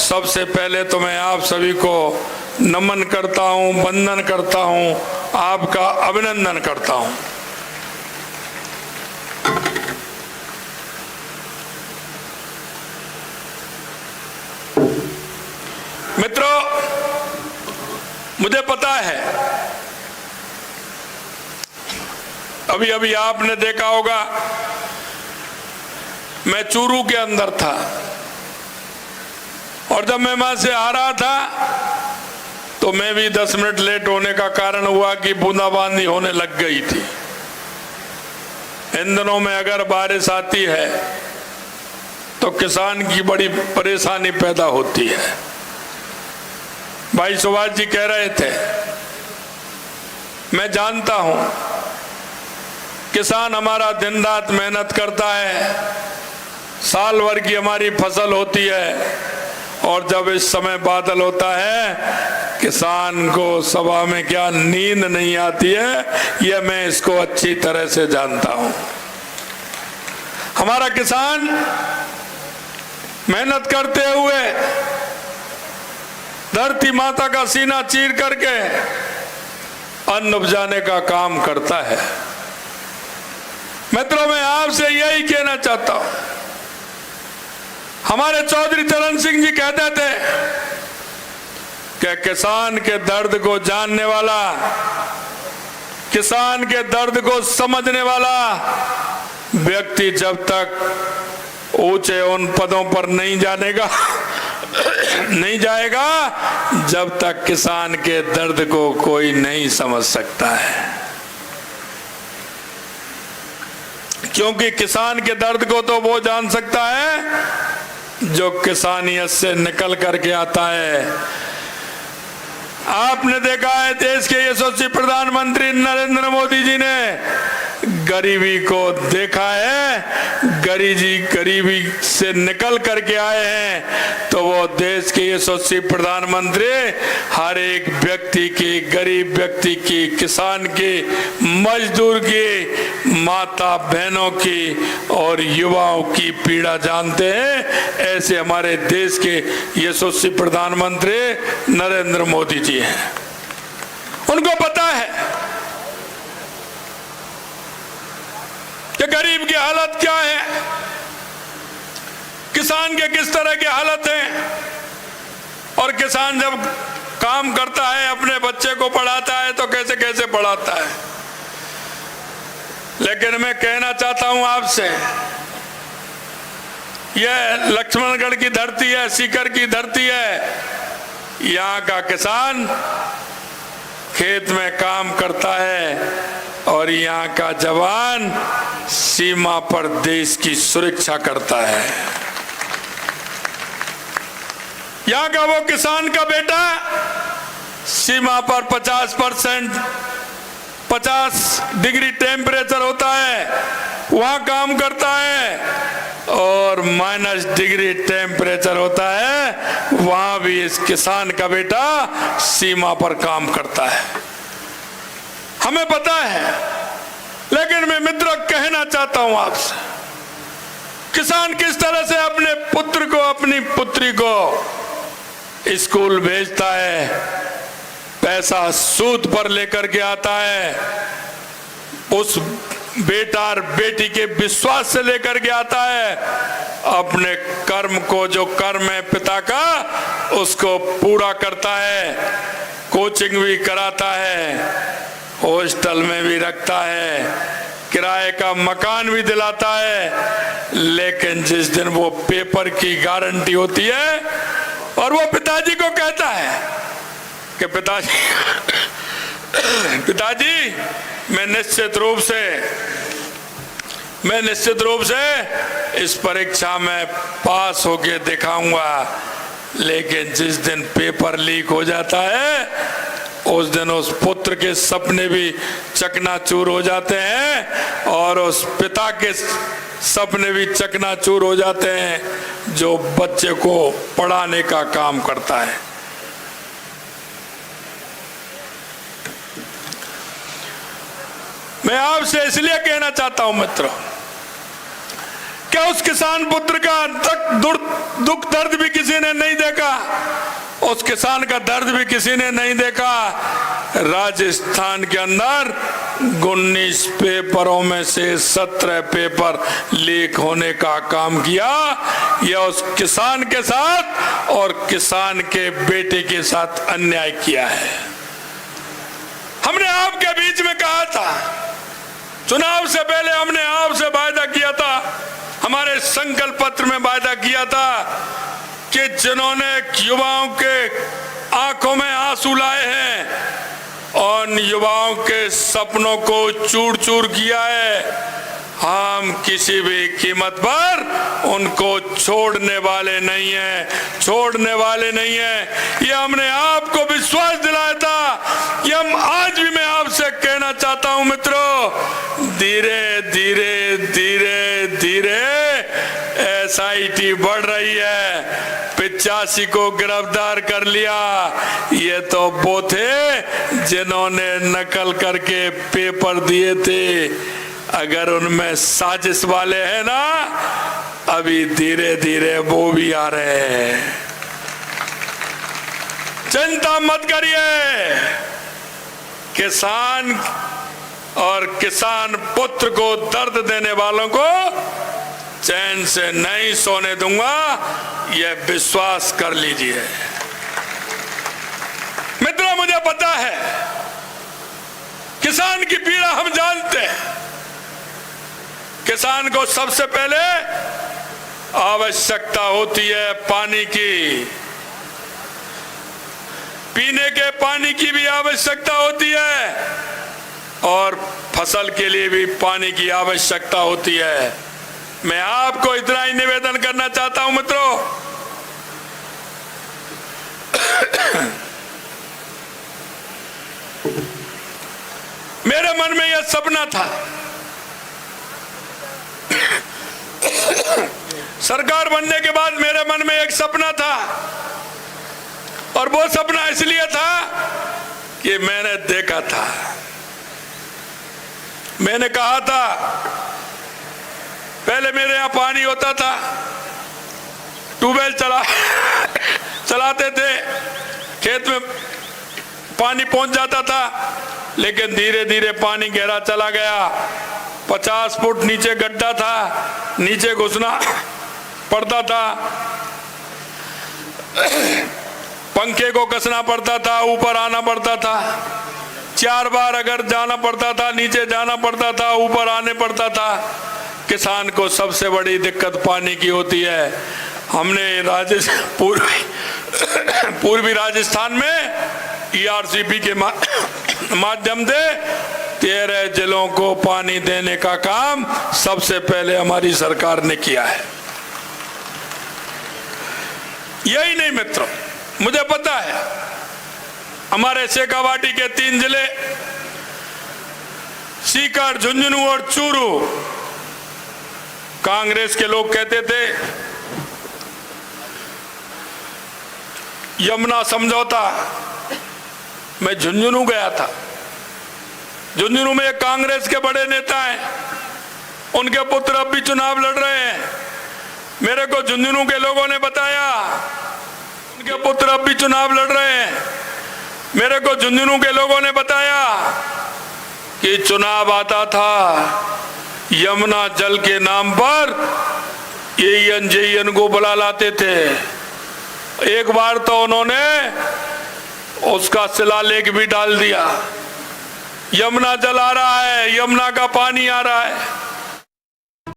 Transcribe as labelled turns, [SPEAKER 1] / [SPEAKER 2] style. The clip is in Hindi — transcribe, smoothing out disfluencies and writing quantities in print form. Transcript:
[SPEAKER 1] सबसे पहले तो मैं आप सभी को नमन करता हूं, वंदन करता हूं, आपका अभिनंदन करता हूं। मित्रों, मुझे पता है अभी अभी आपने देखा होगा मैं चूरू के अंदर था और जब मैं वहां से आ रहा था तो मैं भी 10 मिनट लेट होने का कारण हुआ कि बूंदाबांदी होने लग गई थी। इन दिनों में अगर बारिश आती है तो किसान की बड़ी परेशानी पैदा होती है। भाई सुभाष जी कह रहे थे, मैं जानता हूं किसान हमारा दिन रात मेहनत करता है, साल भर की हमारी फसल होती है और जब इस समय बादल होता है किसान को सभा में क्या नींद नहीं आती है, यह मैं इसको अच्छी तरह से जानता हूं। हमारा किसान मेहनत करते हुए धरती माता का सीना चीर करके अन्न उपजाने का काम करता है। मित्रों, मैं आपसे यही कहना चाहता हूं, हमारे चौधरी चरण सिंह जी कहते थे कि किसान के दर्द को जानने वाला, किसान के दर्द को समझने वाला व्यक्ति जब तक ऊंचे उन पदों पर नहीं जाएगा जब तक किसान के दर्द को कोई नहीं समझ सकता है। क्योंकि किसान के दर्द को तो वो जान सकता है जो किसानियत से निकल करके आता है। आपने देखा है देश के यशस्वी प्रधानमंत्री नरेंद्र मोदी जी ने गरीबी को देखा है, गरीबी से निकल करके आए हैं, तो वो देश के यशस्वी प्रधानमंत्री हर एक व्यक्ति की, गरीब व्यक्ति की, किसान की, मजदूर की, माता बहनों की और युवाओं की पीड़ा जानते हैं। ऐसे हमारे देश के यशस्वी प्रधानमंत्री नरेंद्र मोदी जी हैं। उनको पता है कि गरीब की हालत क्या है, किसान के किस तरह की हालत है, और किसान जब काम करता है, अपने बच्चे को पढ़ाता है तो कैसे कैसे पढ़ाता है। लेकिन मैं कहना चाहता हूं आपसे, यह लक्ष्मणगढ़ की धरती है, सीकर की धरती है। यहाँ का किसान खेत में काम करता है और यहाँ का जवान सीमा पर देश की सुरक्षा करता है। यहाँ का वो किसान का बेटा सीमा पर 50 डिग्री टेम्परेचर होता है, वहां काम करता है, और माइनस डिग्री टेम्परेचर होता है, वहां भी इस किसान का बेटा सीमा पर काम करता है। हमें पता है, लेकिन मैं मित्रों कहना चाहता हूं आपसे, किसान किस तरह से अपने पुत्र को, अपनी पुत्री को स्कूल भेजता है, पैसा सूद पर लेकर के आता है, उस बेटा और बेटी के विश्वास से लेकर के आता है, अपने कर्म को, जो कर्म है पिता का, उसको पूरा करता है, कोचिंग भी कराता है, हॉस्टल में भी रखता है, किराए का मकान भी दिलाता है। लेकिन जिस दिन वो पेपर की गारंटी होती है और वो पिताजी को कहता है कि पिताजी मैं निश्चित रूप से इस परीक्षा में पास होके दिखाऊंगा, लेकिन जिस दिन पेपर लीक हो जाता है उस दिन उस पुत्र के सपने भी चकनाचूर हो जाते हैं और उस पिता के सपने भी चकनाचूर हो जाते हैं जो बच्चे को पढ़ाने का काम करता है। मैं आपसे इसलिए कहना चाहता हूं मित्रों, क्या उस किसान पुत्र का दुख दर्द भी किसी ने नहीं देखा? उस किसान का दर्द भी किसी ने नहीं देखा? राजस्थान के अंदर 19 पेपरों में से 17 पेपर लीक होने का काम किया। यह उस किसान के साथ और किसान के बेटे के साथ अन्याय किया है। हमने आपके बीच में कहा था, चुनाव से पहले हमने आपसे वायदा किया था, हमारे संकल्प पत्र में वायदा किया था कि जिन्होंने युवाओं के आंखों में आंसू लाए हैं और युवाओं के सपनों को चूर चूर किया है, हम किसी भी कीमत पर उनको छोड़ने वाले नहीं हैं, छोड़ने वाले नहीं हैं। ये हमने आपको विश्वास दिलाया था। ये हम आज भी मैं आपसे कहना चाहता हूं मित्रों, धीरे धीरे धीरे धीरे SIT बढ़ रही है। 85 को गिरफ्तार कर लिया। ये तो वो थे जिन्होंने नकल करके पेपर दिए थे। अगर उनमें साजिश वाले हैं ना, अभी धीरे धीरे वो भी आ रहे हैं। चिंता मत करिए, किसान और किसान पुत्र को दर्द देने वालों को चैन से नहीं सोने दूंगा, यह विश्वास कर लीजिए। मित्रों, मुझे पता है किसान की पीड़ा हम जानते हैं। किसान को सबसे पहले आवश्यकता होती है पानी की, पीने के पानी की भी आवश्यकता होती है और फसल के लिए भी पानी की आवश्यकता होती है। मैं आपको इतना ही निवेदन करना चाहता हूं मित्रों, मेरे मन में यह सपना था, सरकार बनने के बाद मेरे मन में एक सपना था, और वो सपना इसलिए था कि मैंने देखा था, मैंने कहा था, पहले मेरे यहां पानी होता था, ट्यूबवेल चलाते थे, खेत में पानी पहुंच जाता था, लेकिन धीरे धीरे पानी गहरा चला गया। 50 फुट नीचे गड्ढा था, नीचे घुसना पड़ता था, पंखे को कसना पड़ता था, ऊपर आना पड़ता था, 4 बार अगर जाना पड़ता था, नीचे जाना पड़ता था, ऊपर आने पड़ता था। किसान को सबसे बड़ी दिक्कत पानी की होती है। हमने पूर्वी राजस्थान में ERCP के माध्यम से 13 जिलों को पानी देने का काम सबसे पहले हमारी सरकार ने किया है। यही नहीं मित्रों, मुझे पता है हमारे शेखावाटी के 3 जिले सीकर, झुंझुनू और चूरू, कांग्रेस के लोग कहते थे यमुना समझौता। मैं झुंझुनू गया था, झुंझुनू में एक कांग्रेस के बड़े नेता हैं, उनके पुत्र अब भी चुनाव लड़ रहे हैं। मेरे को झुंझुनू के लोगों ने बताया उनके पुत्र अब भी चुनाव लड़ रहे हैं। मेरे को झुंझुनू के लोगों ने बताया कि चुनाव आता था, यमुना जल के नाम पर AEN JEN को बुला लाते थे। एक बार तो उन्होंने उसका शिलालेख भी डाल दिया, यमुना जल आ रहा है, यमुना का पानी आ रहा है।